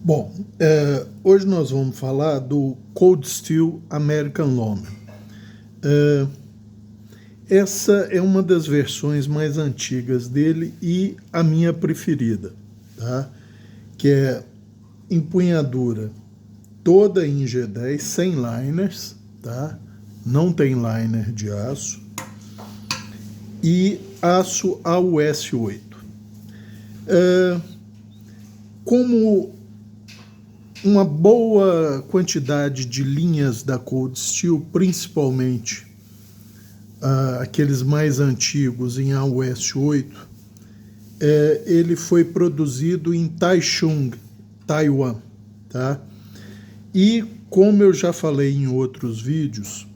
Bom, hoje nós vamos falar do Cold Steel American Loamer. Essa é uma das versões mais antigas dele e a minha preferida, tá? Que é empunhadura toda em G10, sem liners, tá? Não tem liner de aço, e aço AUS 8. Como uma boa quantidade de linhas da Cold Steel, principalmente aqueles mais antigos em AUS 8, ele foi produzido em Taichung, Taiwan, tá? E como eu já falei em outros vídeos,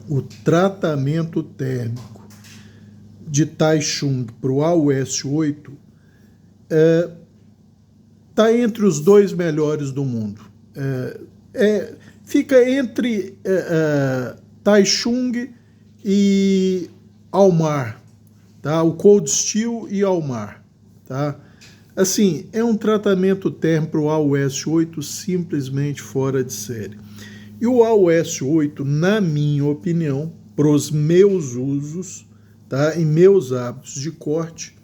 o tratamento térmico de Taichung para o AUS 8 está entre os dois melhores do mundo. Fica entre Taichung e Almar, tá? O Cold Steel e Almar, tá? Assim, é um tratamento térmico para o AUS 8 simplesmente fora de série. E o AUS 8, na minha opinião, para os meus usos, tá? E meus hábitos de corte,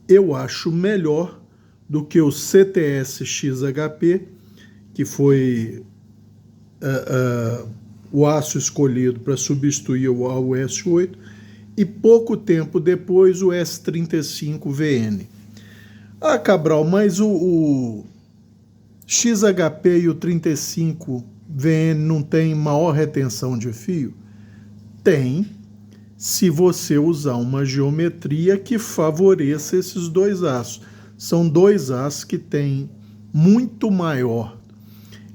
eu acho melhor do que o CTS XHP, que foi o aço escolhido para substituir o AUS 8, e pouco tempo depois o S35VN. Cabral, mas o XHP e o 35VN não tem maior retenção de fio? Tem, se você usar uma geometria que favoreça esses dois aços. São dois aços que têm muito maior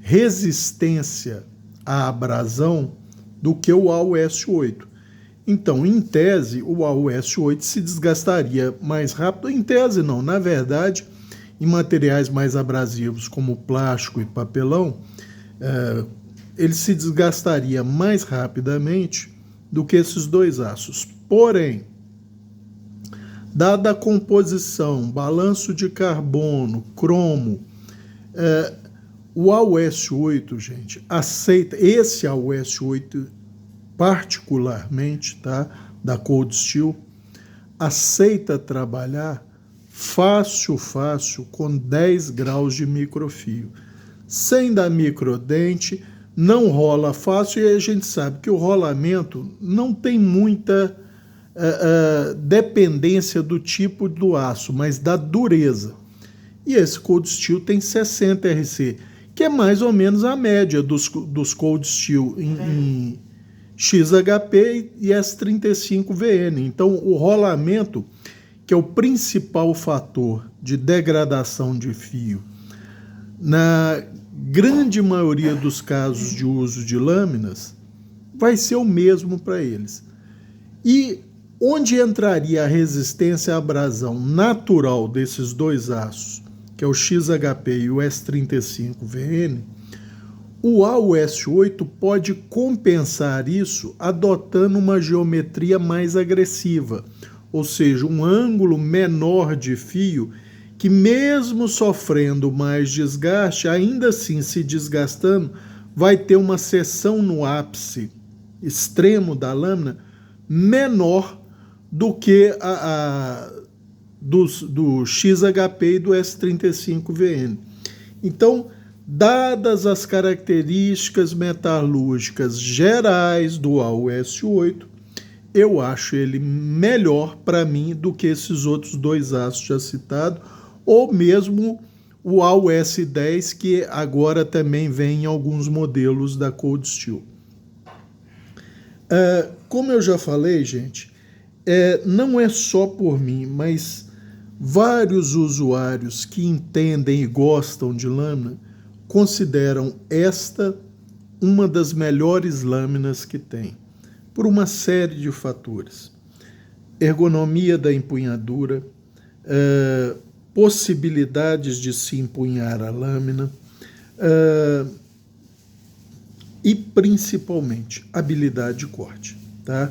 resistência à abrasão do que o AUS 8. Então, em tese, o AUS 8 se desgastaria mais rápido. Em tese, não. Na verdade, em materiais mais abrasivos, como plástico e papelão, ele se desgastaria mais rapidamente do que esses dois aços. Porém, dada a composição, balanço de carbono, cromo, o AUS 8, gente, aceita, esse AUS 8 particularmente, tá, da Cold Steel, aceita trabalhar fácil com 10 graus de microfio. Sem dar microdente, não rola fácil, e a gente sabe que o rolamento não tem muita dependência do tipo do aço, mas da dureza. E esse Cold Steel tem 60 RC, que é mais ou menos a média dos Cold Steel em XHP e S35VN. Então, o rolamento, que é o principal fator de degradação de fio, na grande maioria dos casos de uso de lâminas, vai ser o mesmo para eles. E onde entraria a resistência à abrasão natural desses dois aços, que é o XHP e o S35VN, o AUS 8 pode compensar isso adotando uma geometria mais agressiva, ou seja, um ângulo menor de fio que, mesmo sofrendo mais desgaste, ainda assim se desgastando, vai ter uma seção no ápice extremo da lâmina menor do que do XHP e do S35VN. Então, dadas as características metalúrgicas gerais do AUS 8, eu acho ele melhor para mim do que esses outros dois aços já citados, ou mesmo o AUS 10, que agora também vem em alguns modelos da Cold Steel. Como eu já falei, gente, não é só por mim, mas vários usuários que entendem e gostam de lâmina consideram esta uma das melhores lâminas que tem, por uma série de fatores. Ergonomia da empunhadura, possibilidades de se empunhar a lâmina e, principalmente, habilidade de corte, tá?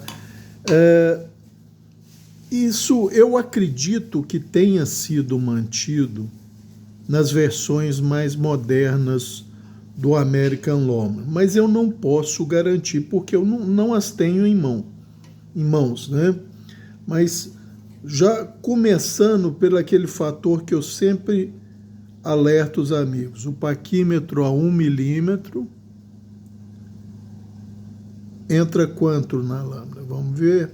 Isso eu acredito que tenha sido mantido nas versões mais modernas do American Loma, mas eu não posso garantir porque eu não as tenho em mãos, né? Mas já começando pelo aquele fator que eu sempre alerto os amigos, o paquímetro a 1 milímetro entra quanto na lâmina? Vamos ver.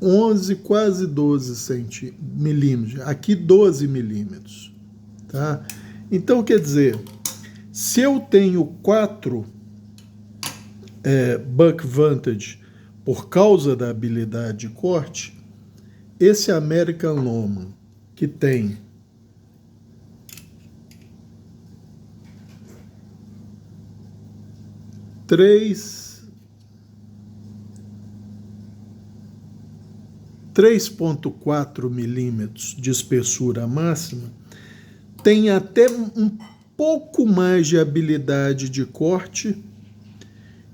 11, quase 12 milímetros. Aqui 12 milímetros. Tá? Então, quer dizer, se eu tenho 4 Buck Vantage por causa da habilidade de corte, esse American Loma, que tem três 3,4 milímetros de espessura máxima, tem até um pouco mais de habilidade de corte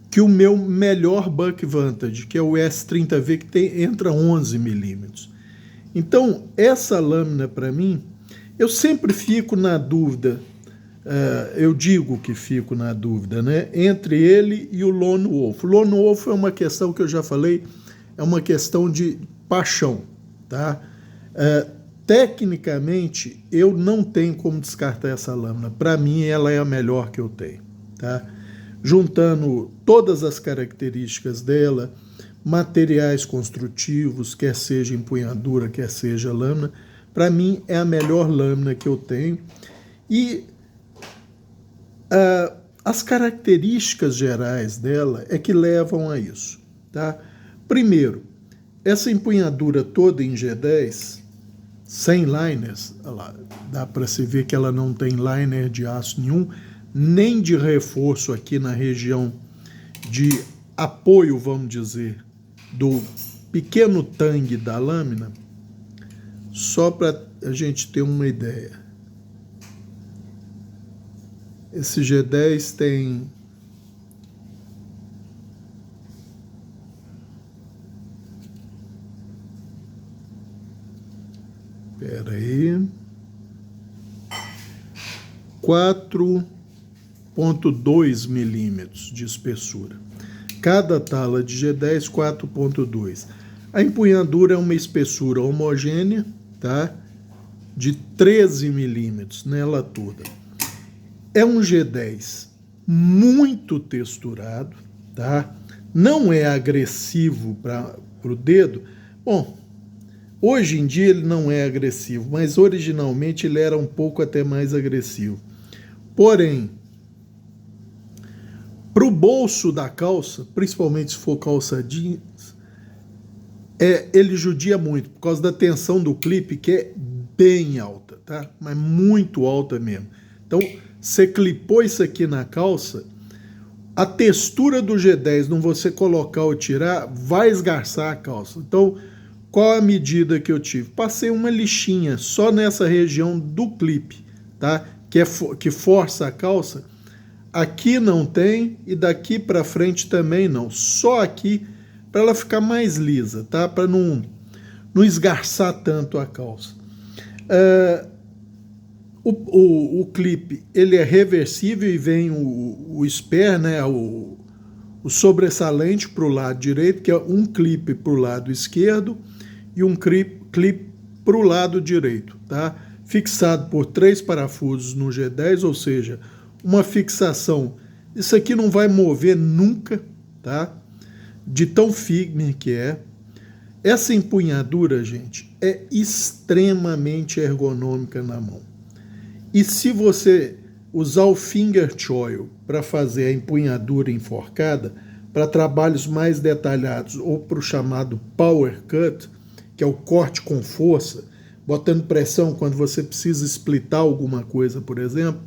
que o meu melhor Buck Vantage, que é o S30V, que entra 11 milímetros. Então, essa lâmina, para mim, eu sempre fico na dúvida, eu digo que fico na dúvida, né, entre ele e o Lone Wolf. O Lone Wolf é uma questão que eu já falei, é uma questão de paixão, tá? Tecnicamente, eu não tenho como descartar essa lâmina. Para mim, ela é a melhor que eu tenho, tá? Juntando todas as características dela, materiais construtivos, quer seja empunhadura, quer seja lâmina, para mim é a melhor lâmina que eu tenho. E as características gerais dela é que levam a isso, tá? Primeiro, essa empunhadura toda em G10, sem liners, lá, dá para se ver que ela não tem liner de aço nenhum, nem de reforço aqui na região de apoio, vamos dizer, do pequeno tangue da lâmina, só para a gente ter uma ideia. Esse G10 tem espera aí, 4,2 milímetros de espessura. Cada tala de G10, 4,2. A empunhadura é uma espessura homogênea, tá? De 13 milímetros nela toda. É um G10 muito texturado, tá? Não é agressivo para o dedo. Bom, hoje em dia ele não é agressivo, mas originalmente ele era um pouco até mais agressivo. Porém, para o bolso da calça, principalmente se for calça jeans, ele judia muito, por causa da tensão do clipe, que é bem alta, tá? Mas muito alta mesmo. Então, você clipou isso aqui na calça, a textura do G10, não você colocar ou tirar, vai esgarçar a calça. Então, qual a medida que eu tive? Passei uma lixinha só nessa região do clipe, tá? Que força a calça. Aqui não tem e daqui para frente também não. Só aqui para ela ficar mais lisa, tá? Para não esgarçar tanto a calça. O clipe ele é reversível e vem o spare, né? O sobressalente para o lado direito, que é um clipe para o lado esquerdo e um clipe para o lado direito, tá? Fixado por 3 parafusos no G10, ou seja, uma fixação. Isso aqui não vai mover nunca, tá? De tão firme que é. Essa empunhadura, gente, é extremamente ergonômica na mão. E se você usar o finger choil para fazer a empunhadura enforcada, para trabalhos mais detalhados, ou para o chamado power cut, que é o corte com força, botando pressão quando você precisa splitar alguma coisa, por exemplo,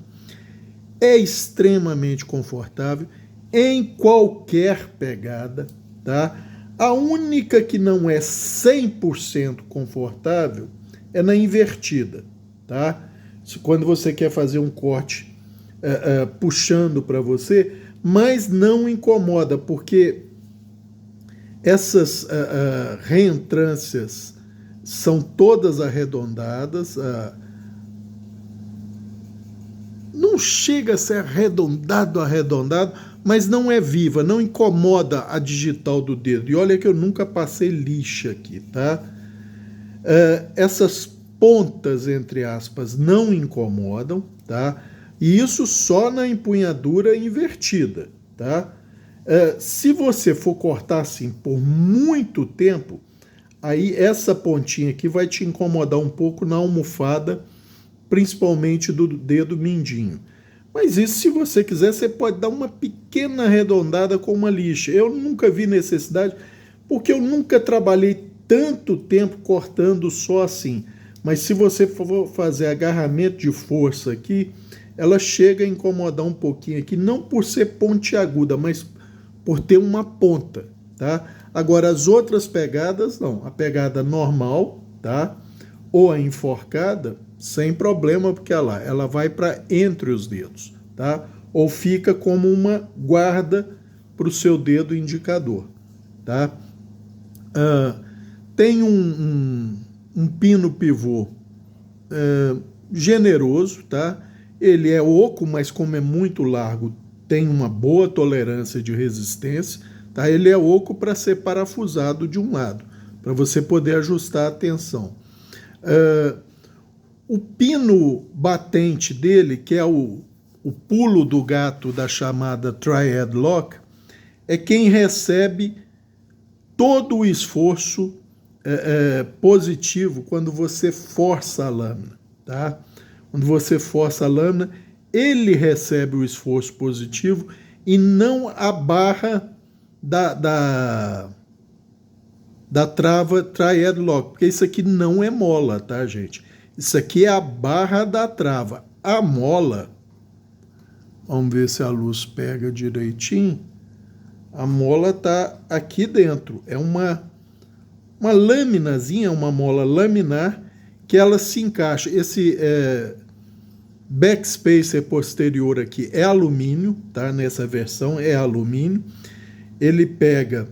é extremamente confortável em qualquer pegada, tá? A única que não é 100% confortável é na invertida, tá? Quando você quer fazer um corte puxando para você, mas não incomoda, porque essas reentrâncias são todas arredondadas. Não chega a ser arredondado, mas não é viva, não incomoda a digital do dedo. E olha que eu nunca passei lixa aqui, tá? Essas pontas, entre aspas, não incomodam, tá? E isso só na empunhadura invertida, tá? Se você for cortar assim por muito tempo, aí essa pontinha aqui vai te incomodar um pouco na almofada, principalmente do dedo mindinho. Mas isso, se você quiser, você pode dar uma pequena arredondada com uma lixa. Eu nunca vi necessidade, porque eu nunca trabalhei tanto tempo cortando só assim. Mas se você for fazer agarramento de força aqui, ela chega a incomodar um pouquinho aqui, não por ser pontiaguda, mas por ter uma ponta, tá? Agora, as outras pegadas, não. A pegada normal, tá? Ou a enforcada, sem problema, porque ela vai para entre os dedos, tá? Ou fica como uma guarda para o seu dedo indicador, tá? Tem um pino pivô generoso, tá? Ele é oco, mas como é muito largo, tem uma boa tolerância de resistência, tá? Ele é oco para ser parafusado de um lado, para você poder ajustar a tensão. O pino batente dele, que é o pulo do gato da chamada Triad Lock, é quem recebe todo o esforço positivo quando você força a lâmina, tá? Quando você força a lâmina, ele recebe o esforço positivo e não a barra da trava Triad Lock, porque isso aqui não é mola, tá, gente? Isso aqui é a barra da trava. A mola, vamos ver se a luz pega direitinho, a mola tá aqui dentro. É uma laminazinha, uma mola laminar, que ela se encaixa. Esse backspacer posterior aqui é alumínio, tá? Nessa versão é alumínio. Ele pega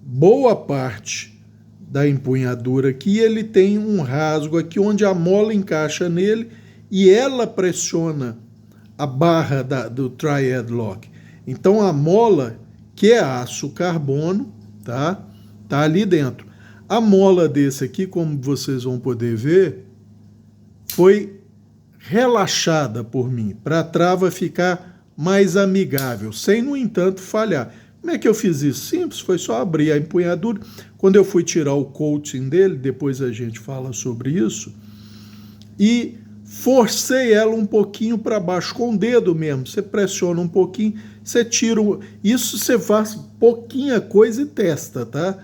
boa parte da empunhadura aqui, ele tem um rasgo aqui onde a mola encaixa nele e ela pressiona a barra do Triad Lock. Então a mola, que é aço carbono, tá ali dentro. A mola desse aqui, como vocês vão poder ver, foi relaxada por mim, para a trava ficar mais amigável, sem, no entanto, falhar. Como é que eu fiz isso? Simples, foi só abrir a empunhadura. Quando eu fui tirar o coating dele, depois a gente fala sobre isso, e forcei ela um pouquinho para baixo, com o dedo mesmo. Você pressiona um pouquinho, você tira. Isso você faz pouquinha coisa e testa, tá?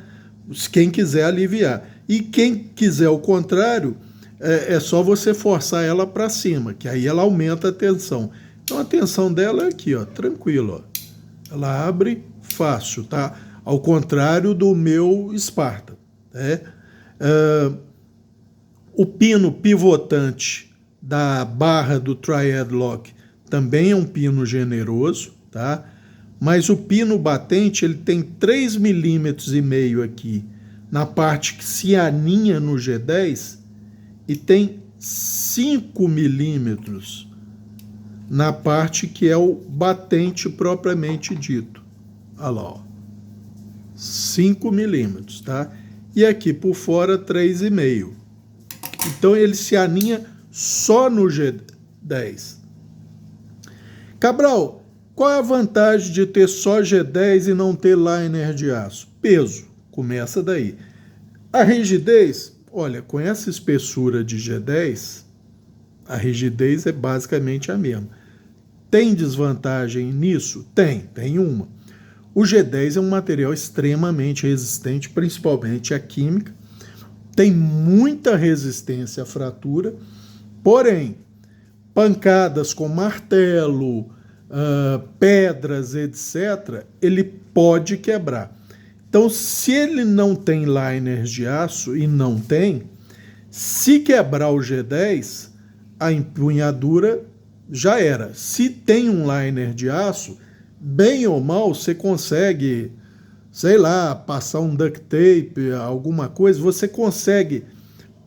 Quem quiser aliviar. E quem quiser o contrário, é só você forçar ela para cima, que aí ela aumenta a tensão. Então a tensão dela é aqui, ó, tranquilo, ó. Ela abre fácil, tá? Ao contrário do meu Sparta, né? O pino pivotante da barra do Triad Lock também é um pino generoso, tá? Mas o pino batente, ele tem 3,5 milímetros aqui na parte que se aninha no G10 e tem 5 milímetros na parte que é o batente propriamente dito. Olha lá, ó. 5 milímetros, tá? E aqui por fora 3,5. Então ele se aninha só no G10. Cabral, qual é a vantagem de ter só G10 e não ter liner de aço? Peso, começa daí. A rigidez, olha, com essa espessura de G10, a rigidez é basicamente a mesma. Tem desvantagem nisso? Tem uma. O G10 é um material extremamente resistente, principalmente à química, tem muita resistência à fratura, porém, pancadas com martelo, pedras, etc., ele pode quebrar. Então, se ele não tem liners de aço, e não tem, se quebrar o G10, a empunhadura já era. Se tem um liner de aço, bem ou mal, você consegue, sei lá, passar um duct tape, alguma coisa, você consegue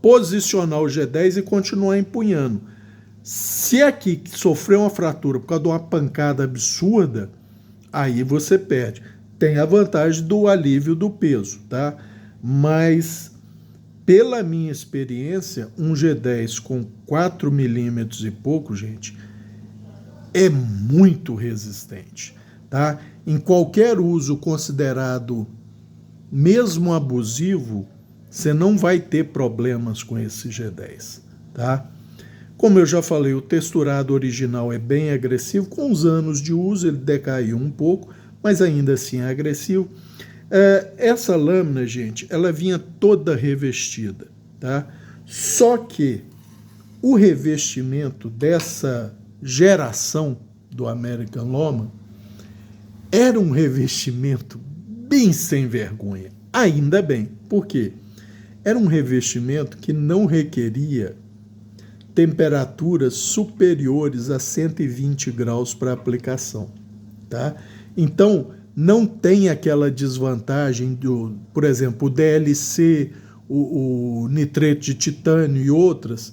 posicionar o G10 e continuar empunhando. Se aqui sofrer uma fratura por causa de uma pancada absurda, aí você perde. Tem a vantagem do alívio do peso, tá? Mas, pela minha experiência, um G10 com 4 milímetros e pouco, gente, é muito resistente, tá? Em qualquer uso considerado mesmo abusivo, você não vai ter problemas com esse G10, tá? Como eu já falei, o texturado original é bem agressivo. Com os anos de uso ele decaiu um pouco, mas ainda assim é agressivo. Essa lâmina, gente, ela vinha toda revestida, tá? Só que o revestimento dessa geração do American Loma era um revestimento bem sem vergonha. Ainda bem. Por quê? Era um revestimento que não requeria temperaturas superiores a 120 graus para aplicação, tá? Então, não tem aquela desvantagem do, por exemplo, o DLC, o nitreto de titânio e outras,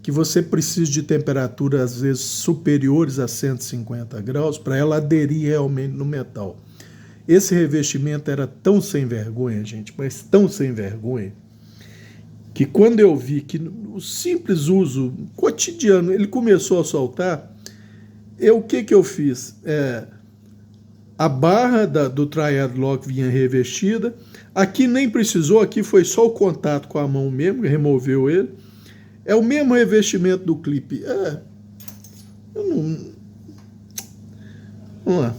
que você precisa de temperaturas às vezes superiores a 150 graus para ela aderir realmente no metal. Esse revestimento era tão sem vergonha, gente, mas tão sem vergonha, que quando eu vi que o simples uso cotidiano ele começou a soltar, o que eu fiz? A barra do Triad Lock vinha revestida, aqui nem precisou, aqui foi só o contato com a mão mesmo, removeu ele. É o mesmo revestimento do clipe. Eu não... Vamos lá.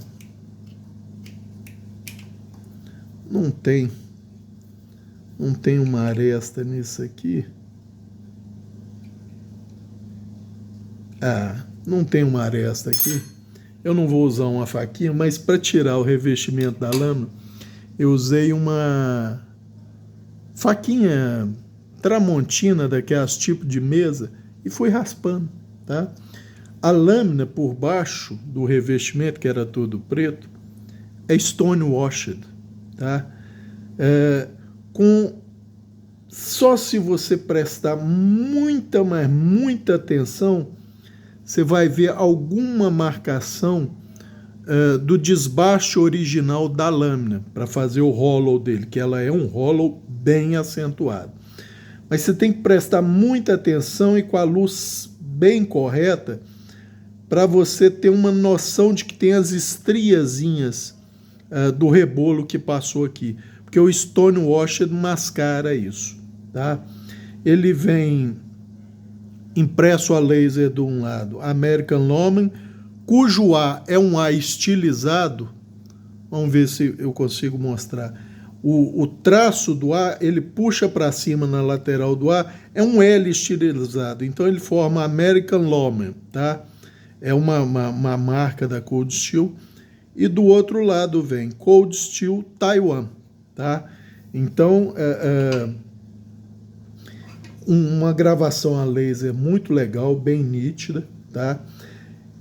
Não tem uma aresta nisso aqui. Não tem uma aresta aqui. Eu não vou usar uma faquinha, mas para tirar o revestimento da lâmina, eu usei uma faquinha tramontina, daquelas tipo de mesa, e fui raspando, tá? A lâmina por baixo do revestimento, que era todo preto, é stone washed, tá? Só se você prestar muita, mas muita atenção, você vai ver alguma marcação do desbaste original da lâmina, para fazer o hollow dele, que ela é um hollow bem acentuado. Mas você tem que prestar muita atenção e com a luz bem correta, para você ter uma noção de que tem as estriazinhas do rebolo que passou aqui, porque o stone washed mascara isso, tá? Ele vem impresso a laser de um lado, American Loma, cujo A é um A estilizado. Vamos ver se eu consigo mostrar. O traço do A, ele puxa para cima na lateral do A, é um L estilizado, então ele forma American Loma, tá? É uma marca da Cold Steel. E do outro lado vem Cold Steel Taiwan, tá? Então, uma gravação a laser muito legal, bem nítida, tá?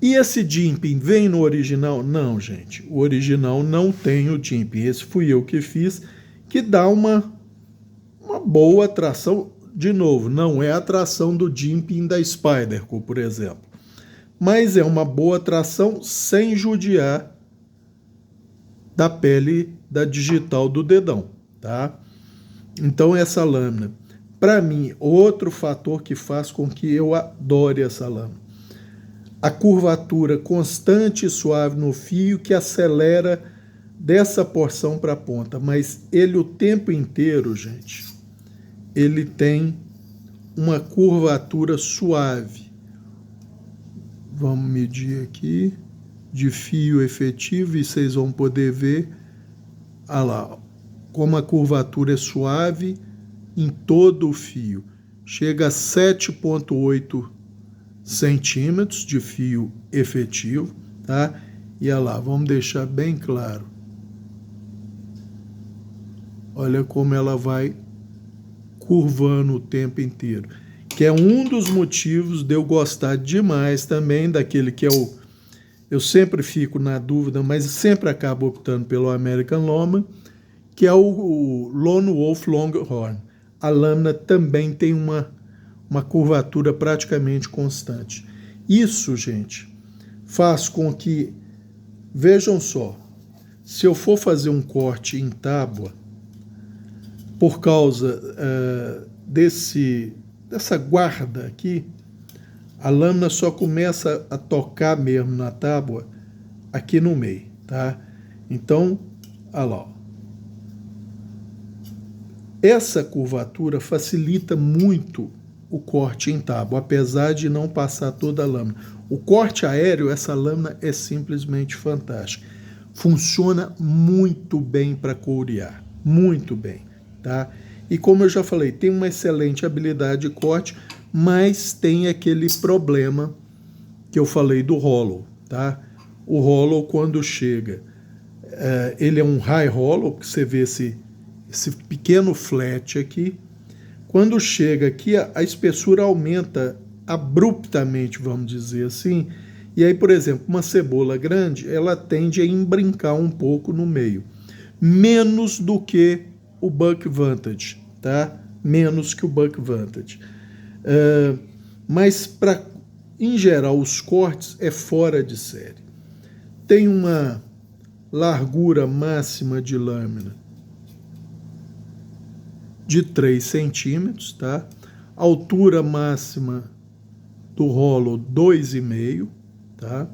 E esse jimping vem no original? Não, gente, o original não tem o jimping, esse fui eu que fiz, que dá uma boa tração. De novo, não é a tração do jimping da Spyderco, por exemplo, mas é uma boa tração sem judiar da pele da digital do dedão, tá? Então essa lâmina, para mim, outro fator que faz com que eu adore essa lâmina, a curvatura constante e suave no fio que acelera dessa porção para a ponta, mas ele o tempo inteiro, gente, ele tem uma curvatura suave. Vamos medir aqui de fio efetivo e vocês vão poder ver, olha lá, como a curvatura é suave em todo o fio. Chega a 7,8 centímetros de fio efetivo, tá? E olha lá, vamos deixar bem claro. Olha como ela vai curvando o tempo inteiro, que é um dos motivos de eu gostar demais também daquele que é eu sempre fico na dúvida, mas sempre acabo optando pelo American Loma, que é o Lone Wolf Longhorn. a lâmina também tem uma curvatura praticamente constante. Isso, gente, faz com que, vejam só, se eu for fazer um corte em tábua, por causa dessa guarda aqui, a lâmina só começa a tocar mesmo na tábua aqui no meio, tá? Então, olha lá, ó. Essa curvatura facilita muito o corte em tábua, apesar de não passar toda a lâmina. O corte aéreo, essa lâmina é simplesmente fantástica. Funciona muito bem para colorear, muito bem, tá? E como eu já falei, tem uma excelente habilidade de corte, mas tem aquele problema que eu falei do hollow, tá? O hollow, quando chega, ele é um high hollow, que você vê esse pequeno flat aqui. Quando chega aqui, a espessura aumenta abruptamente, vamos dizer assim. E aí, por exemplo, uma cebola grande, ela tende a embrincar um pouco no meio. Menos do que o Buck Vantage, tá? Menos que o Buck Vantage. Mas, em geral, os cortes é fora de série. Tem uma largura máxima de lâmina de 3 centímetros, tá? Altura máxima do rolo 2,5, tá?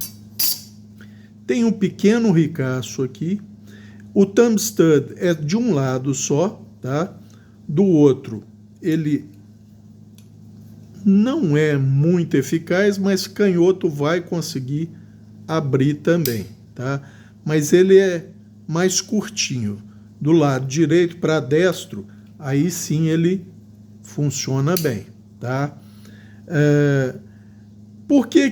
Tem um pequeno ricaço aqui. O thumb stud é de um lado só, tá? Do outro, ele não é muito eficaz, mas canhoto vai conseguir abrir também, tá? Mas ele é mais curtinho. Do lado direito para destro, aí sim ele funciona bem, tá? Por que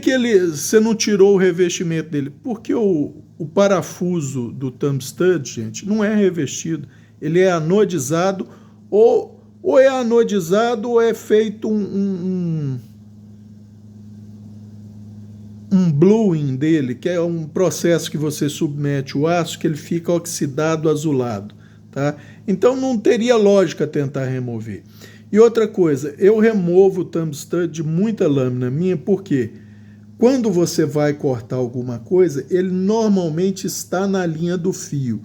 você não tirou o revestimento dele? Porque o parafuso do thumb stud, gente, não é revestido. Ele é anodizado, ou é anodizado ou é feito um bluing dele, que é um processo que você submete o aço, que ele fica oxidado, azulado, tá? Então não teria lógica tentar remover. E outra coisa, eu removo o thumb stud de muita lâmina minha, porque quando você vai cortar alguma coisa, ele normalmente está na linha do fio.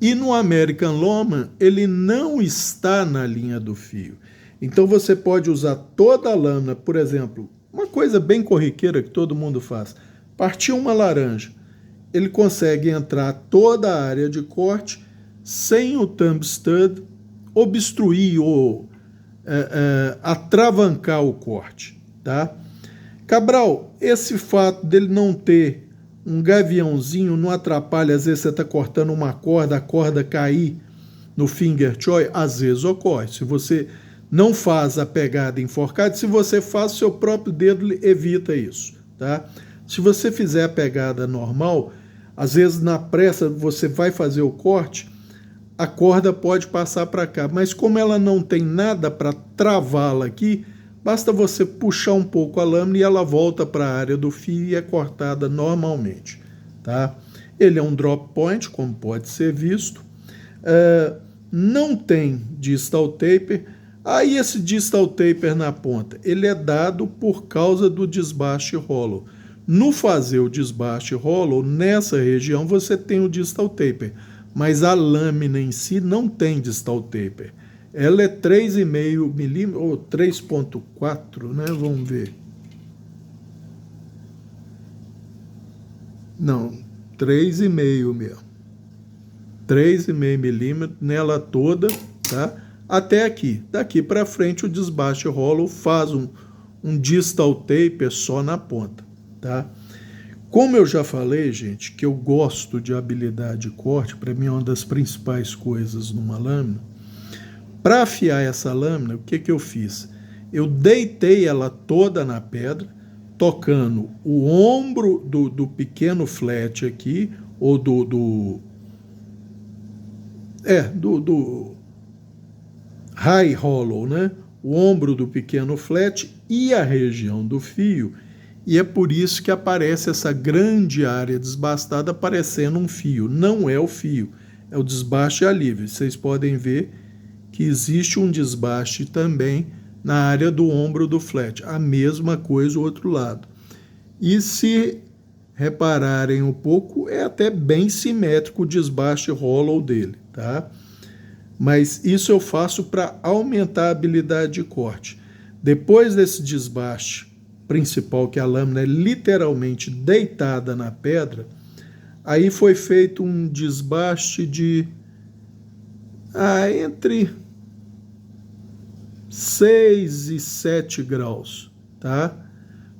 E no American Lawman, ele não está na linha do fio. Então você pode usar toda a lâmina, por exemplo, uma coisa bem corriqueira que todo mundo faz. Partiu uma laranja, ele consegue entrar toda a área de corte sem o thumb stud obstruir ou atravancar o corte, tá? Cabral, esse fato dele não ter um gaviãozinho não atrapalha? Às vezes você está cortando uma corda, a corda cair no finger choy? Às vezes ocorre. Se você não faz a pegada enforcada, se você faz, seu próprio dedo evita isso, tá? Se você fizer a pegada normal, às vezes na pressa você vai fazer o corte, a corda pode passar para cá, mas como ela não tem nada para travá-la aqui, basta você puxar um pouco a lâmina e ela volta para a área do fio e é cortada normalmente, tá? Ele é um drop point, como pode ser visto. Não tem distal taper. Aí esse distal taper na ponta, ele é dado por causa do desbaste hollow. No fazer o desbaste hollow, nessa região você tem o distal taper, mas a lâmina em si não tem distal taper. Ela é 3,5 milímetros, ou 3,4, né? Vamos ver. Não, 3,5 mesmo. 3,5 milímetros nela toda, tá? Até aqui. Daqui para frente o desbaste hollow faz um distal taper só na ponta, tá? Como eu já falei, gente, que eu gosto de habilidade de corte, para mim é uma das principais coisas numa lâmina. Para afiar essa lâmina, o que eu fiz? Eu deitei ela toda na pedra, tocando o ombro do pequeno flat aqui, ou do high hollow, né? O ombro do pequeno flat e a região do fio. E é por isso que aparece essa grande área desbastada parecendo um fio. Não é o fio, é o desbaste e alívio. Vocês podem ver que existe um desbaste também na área do ombro do flat. A mesma coisa o outro lado. E se repararem um pouco, é até bem simétrico o desbaste hollow dele, tá? Mas isso eu faço para aumentar a habilidade de corte. Depois desse desbaste principal, que a lâmina é literalmente deitada na pedra, aí foi feito um desbaste de entre 6 e 7 graus, tá?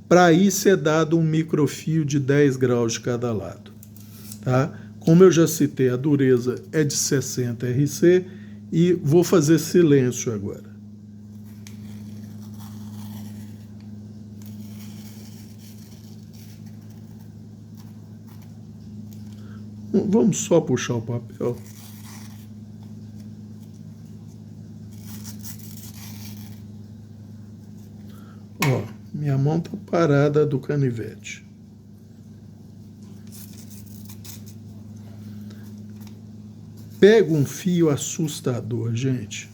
Para aí ser dado um microfio de 10 graus de cada lado, tá? Como eu já citei, a dureza é de 60 RC e vou fazer silêncio agora. Vamos só puxar o papel. Ó, minha mão tá parada do canivete. Pega um fio assustador, gente.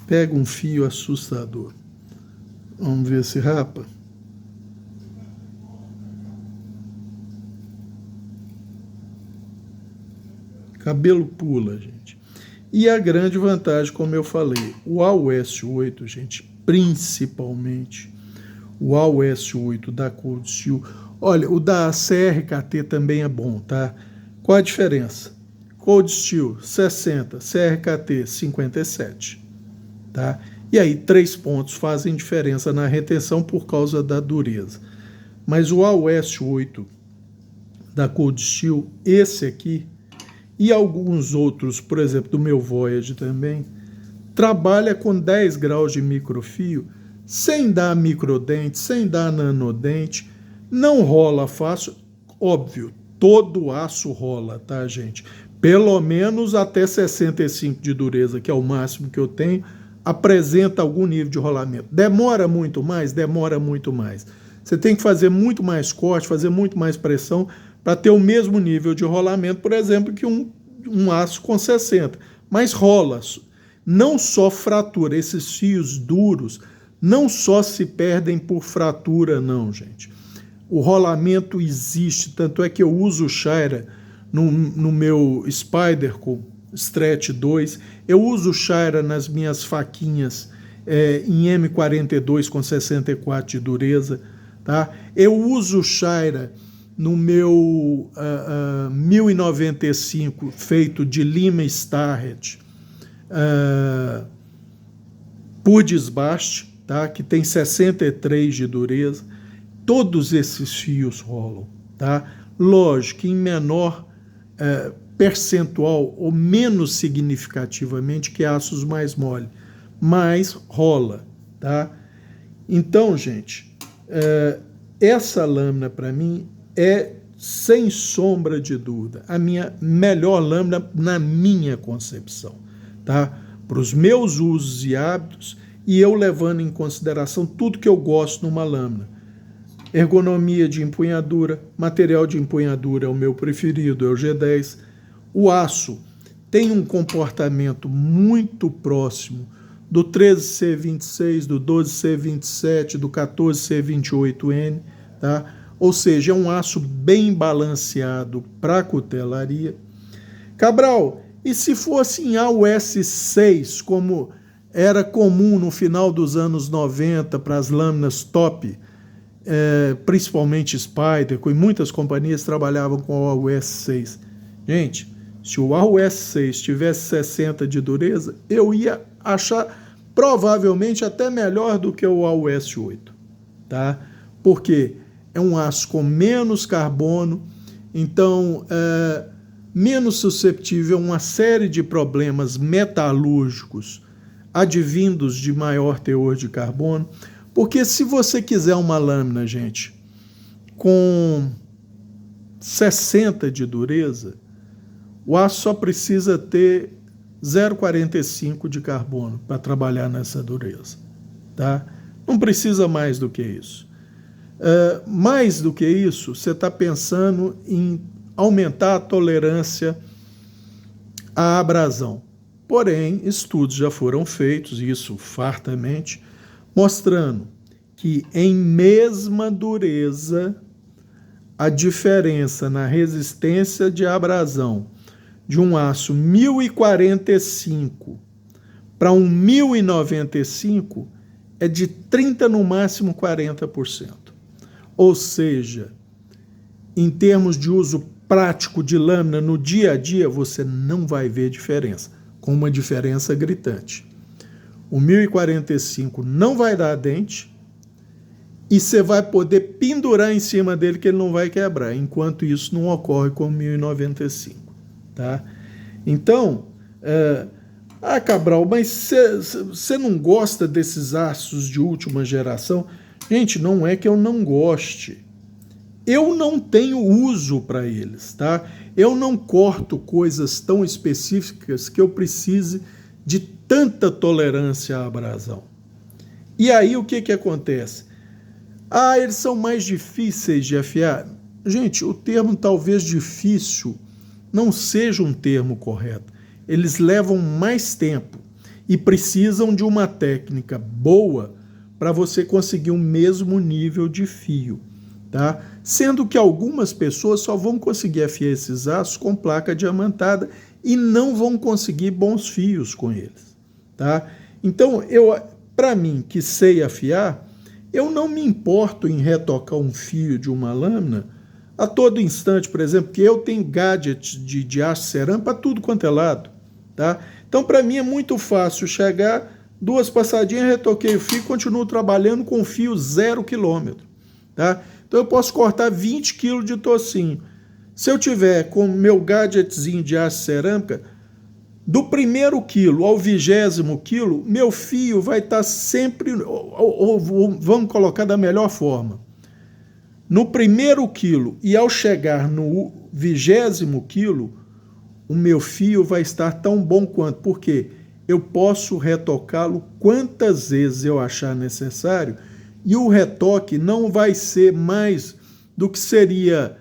Pega um fio assustador. Vamos ver se rapa. Cabelo pula, gente. E a grande vantagem, como eu falei, o AOS 8, gente, principalmente o AOS 8 da Cold Steel. Olha, o da CRKT também é bom, tá? Qual a diferença? Cold Steel 60, CRKT 57, tá? E aí 3 pontos fazem diferença na retenção por causa da dureza. Mas o AOS 8 da Cold Steel, esse aqui, e alguns outros, por exemplo, do meu Voyage também, trabalha com 10 graus de microfio, sem dar microdente, sem dar nanodente, não rola fácil, óbvio, todo aço rola, tá, gente? Pelo menos até 65 de dureza, que é o máximo que eu tenho, apresenta algum nível de rolamento. Demora muito mais? Demora muito mais. Você tem que fazer muito mais corte, fazer muito mais pressão para ter o mesmo nível de rolamento, por exemplo, que um aço com 60. Mas rola. Não só fratura, esses fios duros não só se perdem por fratura, não, gente. O rolamento existe, tanto é que eu uso o Shira no meu Spyderco Stretch 2, eu uso o Shira nas minhas faquinhas em M42 com 64 de dureza, tá? Eu uso o Shira no meu 1095 feito de Lima Starrett por desbaste, tá? Que tem 63 de dureza. Todos esses fios rolam, tá? Lógico que em menor percentual ou menos significativamente que aços mais mole, mas rola, tá? Então, gente, essa lâmina para mim é, sem sombra de dúvida, a minha melhor lâmina na minha concepção, tá? Para os meus usos e hábitos, e eu levando em consideração tudo que eu gosto numa lâmina. Ergonomia de empunhadura, material de empunhadura é o meu preferido, é o G10. O aço tem um comportamento muito próximo do 13C26, do 12C27, do 14C28N, tá? Ou seja, é um aço bem balanceado para cutelaria. Cabral, e se fosse em AOS 6, como era comum no final dos anos 90 para as lâminas top, principalmente Spyderco, e muitas companhias trabalhavam com o AOS 6. Gente, se o AOS 6 tivesse 60 de dureza, eu ia achar provavelmente até melhor do que o AOS 8, tá? Porque é um aço com menos carbono, então menos susceptível a uma série de problemas metalúrgicos advindos de maior teor de carbono, porque se você quiser uma lâmina, gente, com 60 de dureza, o aço só precisa ter 0,45 de carbono para trabalhar nessa dureza, tá? Não precisa mais do que isso. Mais do que isso, você está pensando em aumentar a tolerância à abrasão, Porém, estudos já foram feitos, isso fartamente, mostrando que em mesma dureza, a diferença na resistência de abrasão de um aço 1045 para um 1095 é de 30%, no máximo 40%. Ou seja, em termos de uso prático de lâmina no dia a dia, você não vai ver diferença, com uma diferença gritante. O 1045 não vai dar dente e você vai poder pendurar em cima dele que ele não vai quebrar, enquanto isso não ocorre com o 1095. Tá? Então, Cabral, mas você não gosta desses aços de última geração? Gente, não é que eu não goste. Eu não tenho uso para eles, tá? Eu não corto coisas tão específicas que eu precise de tanta tolerância à abrasão. E aí o que acontece? Eles são mais difíceis de afiar. Gente, o termo talvez difícil não seja um termo correto. Eles levam mais tempo e precisam de uma técnica boa para você conseguir o mesmo nível de fio, tá? Sendo que algumas pessoas só vão conseguir afiar esses aços com placa diamantada e não vão conseguir bons fios com eles, tá? Então, para mim, que sei afiar, eu não me importo em retocar um fio de uma lâmina a todo instante, por exemplo, porque eu tenho gadgets de aço cerâmico para tudo quanto é lado, tá? Então, para mim é muito fácil chegar, 2 passadinhas, retoquei o fio e continuo trabalhando com fio 0 km, tá? Então, eu posso cortar 20 kg de tocinho. Se eu tiver com meu gadgetzinho de aço cerâmica, do 1º quilo ao 20º quilo, meu fio vai estar sempre, vamos colocar da melhor forma, no 1º quilo e ao chegar no 20º quilo, o meu fio vai estar tão bom quanto, porque eu posso retocá-lo quantas vezes eu achar necessário e o retoque não vai ser mais do que seria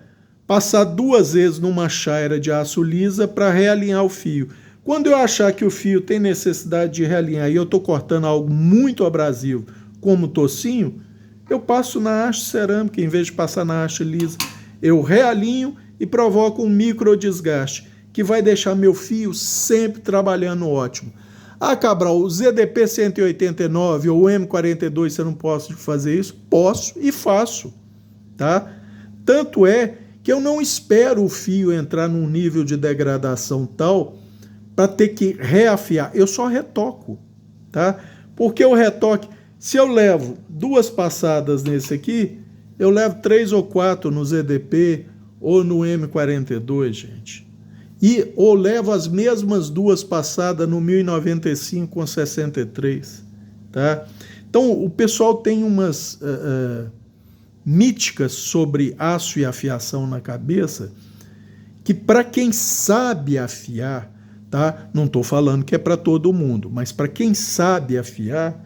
passar 2 vezes numa chaira de aço lisa para realinhar o fio. Quando eu achar que o fio tem necessidade de realinhar e eu estou cortando algo muito abrasivo, como tocinho, eu passo na haste cerâmica, em vez de passar na haste lisa. Eu realinho e provoco um micro desgaste, que vai deixar meu fio sempre trabalhando ótimo. Cabral, o ZDP 189 ou o M42, você não pode fazer isso? Posso e faço, tá? Tanto é que eu não espero o fio entrar num nível de degradação tal para ter que reafiar. Eu só retoco, tá? Porque o retoque, se eu levo 2 passadas nesse aqui, eu levo 3 ou 4 no ZDP ou no M42, gente. Ou levo as mesmas 2 passadas no 1095 com 63, tá? Então, o pessoal tem umas míticas sobre aço e afiação na cabeça que, para quem sabe afiar, tá? Não estou falando que é para todo mundo, mas para quem sabe afiar,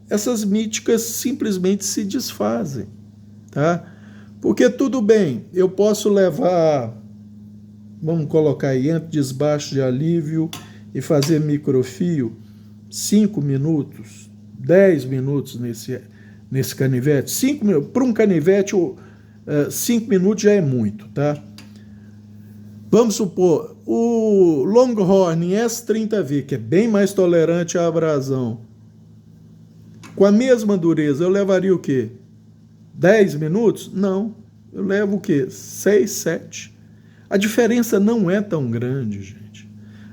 essas míticas simplesmente se desfazem, tá? Porque tudo bem, eu posso levar, vamos colocar aí, entre desbaixo de alívio e fazer microfio 5 minutos, 10 minutos nesse canivete. 5 minutos, para um canivete, 5 minutos já é muito, tá? Vamos supor, o Longhorn S30V, que é bem mais tolerante à abrasão, com a mesma dureza, eu levaria o quê? 10 minutos? Não, eu levo o quê? 6, 7. A diferença não é tão grande, gente.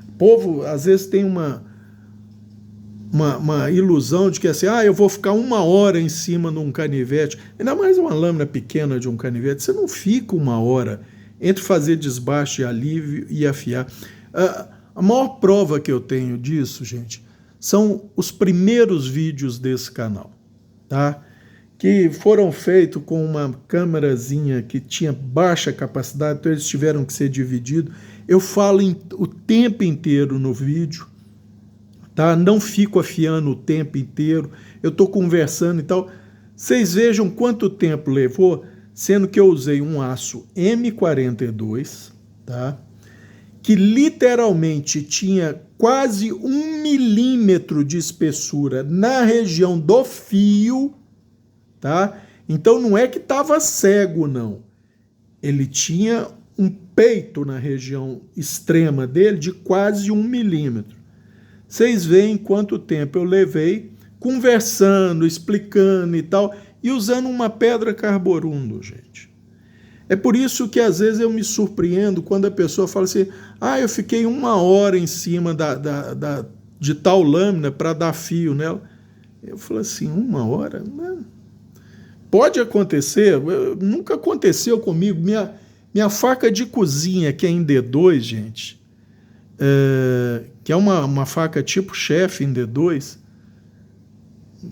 O povo, às vezes, tem uma ilusão de que assim, eu vou ficar 1 hora em cima de um canivete, ainda mais uma lâmina pequena de um canivete, você não fica 1 hora entre fazer desbaste, alívio e afiar. A maior prova que eu tenho disso, gente, são os primeiros vídeos desse canal, tá? Que foram feitos com uma câmerazinha que tinha baixa capacidade, então eles tiveram que ser divididos. Eu falo o tempo inteiro no vídeo, tá? Não fico afiando o tempo inteiro, eu estou conversando e tal. Vocês vejam quanto tempo levou, sendo que eu usei um aço M42, tá? que literalmente tinha quase 1 milímetro de espessura na região do fio, tá? Então não é que estava cego, não. Ele tinha um peito na região extrema dele de quase 1 milímetro. Vocês veem quanto tempo eu levei conversando, explicando e tal, e usando uma pedra carborundo, gente. É por isso que às vezes eu me surpreendo quando a pessoa fala assim, eu fiquei 1 hora em cima de tal lâmina para dar fio nela. Eu falo assim, 1 hora? Não. Pode acontecer, nunca aconteceu comigo. Minha faca de cozinha, que é em D2, gente, que é uma faca tipo chefe em D2,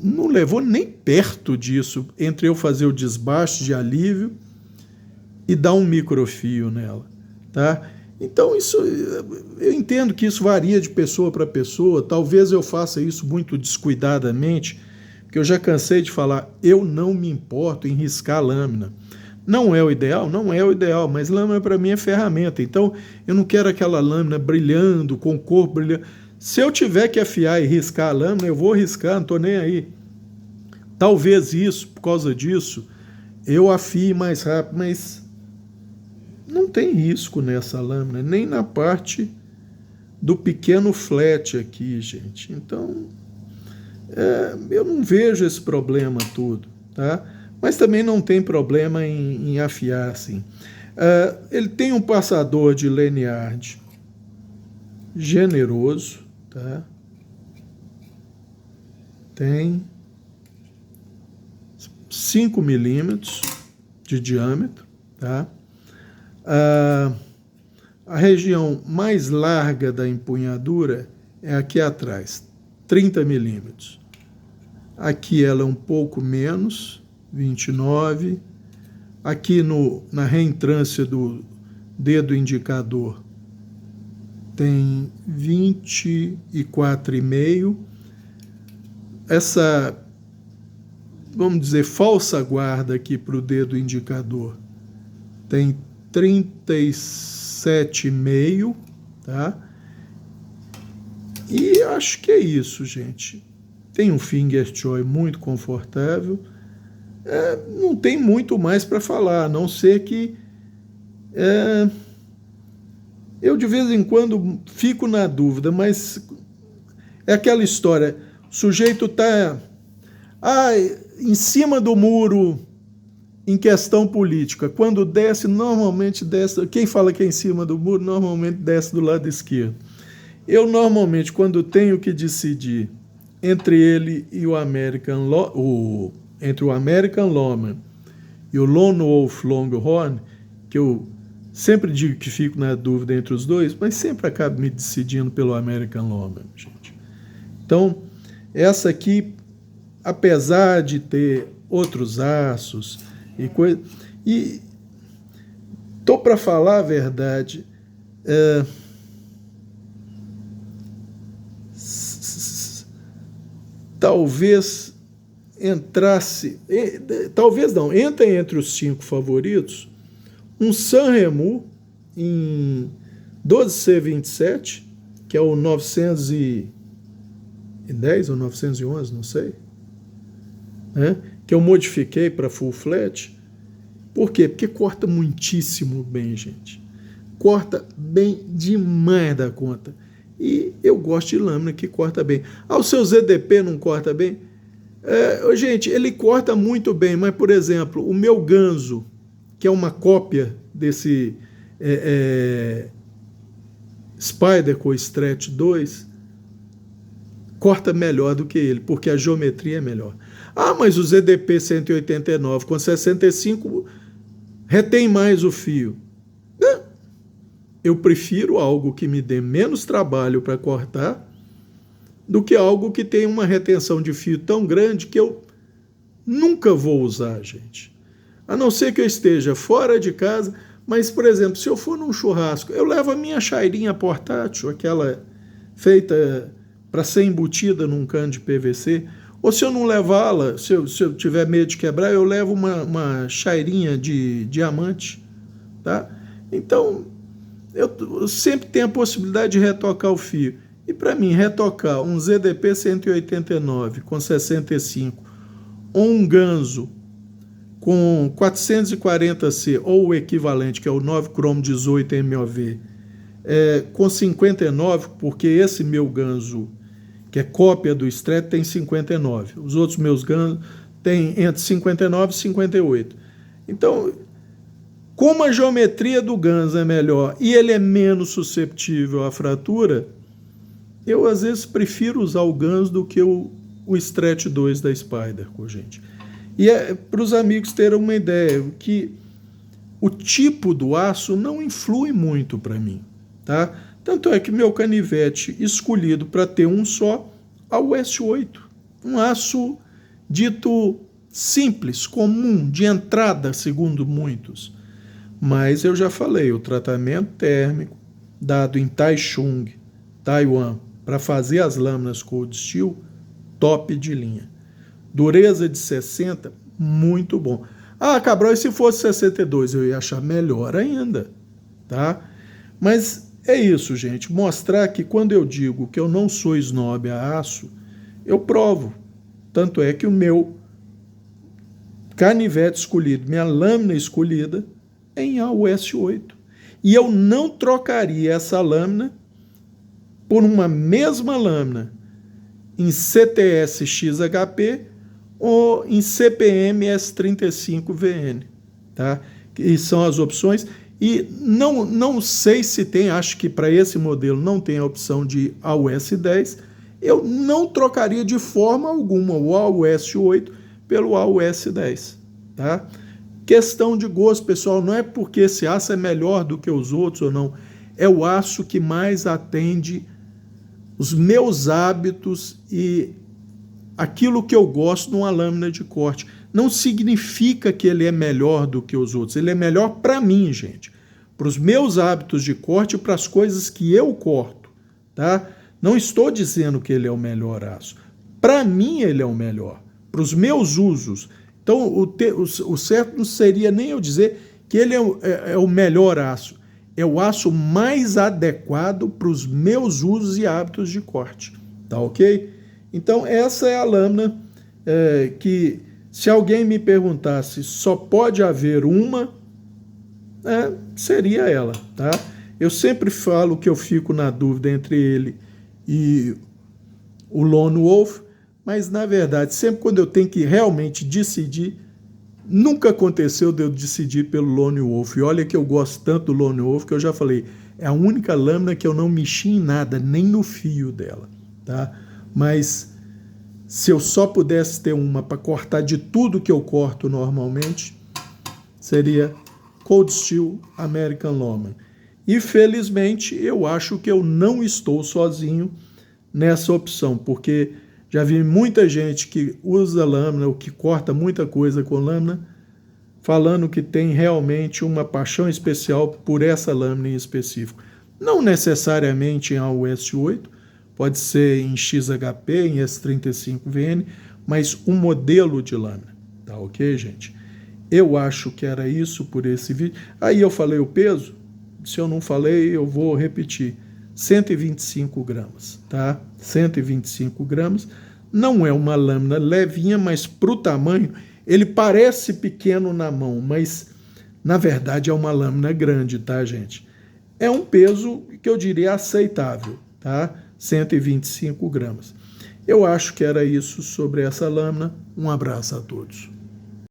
não levou nem perto disso, entre eu fazer o desbaste de alívio e dar um microfio nela, tá? Então eu entendo que isso varia de pessoa para pessoa, talvez eu faça isso muito descuidadamente, porque eu já cansei de falar, eu não me importo em riscar lâmina. Não é o ideal? Não é o ideal, mas lâmina para mim é ferramenta, então eu não quero aquela lâmina brilhando, com o corpo brilhando. Se eu tiver que afiar e riscar a lâmina, eu vou riscar, não estou nem aí. Talvez isso, por causa disso, eu afie mais rápido, mas não tem risco nessa lâmina, nem na parte do pequeno flat aqui, gente. Então, eu não vejo esse problema todo, tá? Mas também não tem problema em afiar assim. Ele tem um passador de lanyard generoso, tá? Tem 5 milímetros de diâmetro, tá? A região mais larga da empunhadura é aqui atrás, 30 milímetros. Aqui ela é um pouco menos, 29. Aqui na reentrância do dedo indicador tem 24,5. Essa, vamos dizer, falsa guarda aqui para o dedo indicador tem 37,5, tá? E acho que é isso, gente. Tem um finger choy muito confortável. Não tem muito mais para falar, a não ser que eu de vez em quando fico na dúvida, mas é aquela história, o sujeito está em cima do muro em questão política, quando desce, normalmente desce, quem fala que é em cima do muro, normalmente desce do lado esquerdo. Eu normalmente, quando tenho que decidir entre ele e o American Lawman e o Lone Wolf Longhorn, que eu sempre digo que fico na dúvida entre os dois, mas sempre acabo me decidindo pelo American Lawman, gente. Então, essa aqui, apesar de ter outros aços e coisa, e tô para falar a verdade, talvez entrasse, talvez não, entra entre os 5 favoritos, um Sanremo em 12C27, que é o 910 ou 911, não sei, né? Que eu modifiquei para full flat. Por quê? Porque corta muitíssimo bem, gente. Corta bem demais da conta. E eu gosto de lâmina que corta bem. O seu ZDP não corta bem? Gente, ele corta muito bem, mas, por exemplo, o meu Ganzo, que é uma cópia desse Spyderco Stretch 2, corta melhor do que ele, porque a geometria é melhor. Mas o ZDP 189 com 65 retém mais o fio. Eu prefiro algo que me dê menos trabalho para cortar do que algo que tenha uma retenção de fio tão grande que eu nunca vou usar, gente. A não ser que eu esteja fora de casa, mas, por exemplo, se eu for num churrasco, eu levo a minha chairinha portátil, aquela feita para ser embutida num cano de PVC, ou se eu não levá-la, se eu tiver medo de quebrar, eu levo uma chairinha de diamante, tá? Então, eu sempre tenho a possibilidade de retocar o fio. E para mim, retocar um ZDP 189 com 65 ou um Ganso com 440C ou o equivalente, que é o 9 cromo 18 MOV, com 59, porque esse meu Ganso, que é cópia do Strat, tem 59. Os outros meus Gansos têm entre 59 e 58. Então, como a geometria do Ganso é melhor e ele é menos susceptível à fratura, eu às vezes prefiro usar o Ganso do que o Strat 2 da Spyderco, gente. E para os amigos terem uma ideia, que o tipo do aço não influi muito para mim, tá? Tanto é que meu canivete escolhido para ter um só é o S8, um aço dito simples, comum, de entrada, segundo muitos. Mas eu já falei, o tratamento térmico dado em Taichung, Taiwan, para fazer as lâminas cold steel, top de linha. Dureza de 60, muito bom. Ah, Cabral, e se fosse 62? Eu ia achar melhor ainda, tá? Mas é isso, gente. Mostrar que quando eu digo que eu não sou snob a aço, eu provo. Tanto é que o meu canivete escolhido, minha lâmina escolhida, é em AUS8. E eu não trocaria essa lâmina por uma mesma lâmina em CTS XHP ou em CPM S35VN, tá? Que são as opções. E não sei se tem, acho que para esse modelo não tem a opção de AUS10. Eu não trocaria de forma alguma o AUS8 pelo AUS10, tá? Questão de gosto, pessoal, não é porque esse aço é melhor do que os outros ou não, é o aço que mais atende os meus hábitos e aquilo que eu gosto numa lâmina de corte. Não significa que ele é melhor do que os outros, ele é melhor para mim, gente, para os meus hábitos de corte e para as coisas que eu corto, tá? Não estou dizendo que ele é o melhor aço. Para mim ele é o melhor, para os meus usos. Então o certo não seria nem eu dizer que ele é o melhor aço. É o aço mais adequado para os meus usos e hábitos de corte, tá ok? Então essa é a lâmina que, se alguém me perguntasse só pode haver uma, seria ela, tá? Eu sempre falo que eu fico na dúvida entre ele e o Lone Wolf, mas na verdade, sempre quando eu tenho que realmente decidir, nunca aconteceu de eu decidir pelo Lone Wolf. E olha que eu gosto tanto do Lone Wolf que eu já falei, é a única lâmina que eu não mexi em nada, nem no fio dela, tá? Mas se eu só pudesse ter uma para cortar de tudo que eu corto normalmente, seria Cold Steel American Lawman. E felizmente eu acho que eu não estou sozinho nessa opção, porque já vi muita gente que usa lâmina ou que corta muita coisa com lâmina, falando que tem realmente uma paixão especial por essa lâmina em específico. Não necessariamente em AUS8, pode ser em XHP, em S35VN, mas um modelo de lâmina, tá ok, gente? Eu acho que era isso por esse vídeo. Aí eu falei o peso, se eu não falei, eu vou repetir. 125 gramas, tá? 125 gramas. Não é uma lâmina levinha, mas para o tamanho, ele parece pequeno na mão, mas na verdade é uma lâmina grande, tá, gente? É um peso que eu diria aceitável, tá? 125 gramas. Eu acho que era isso sobre essa lâmina. Um abraço a todos.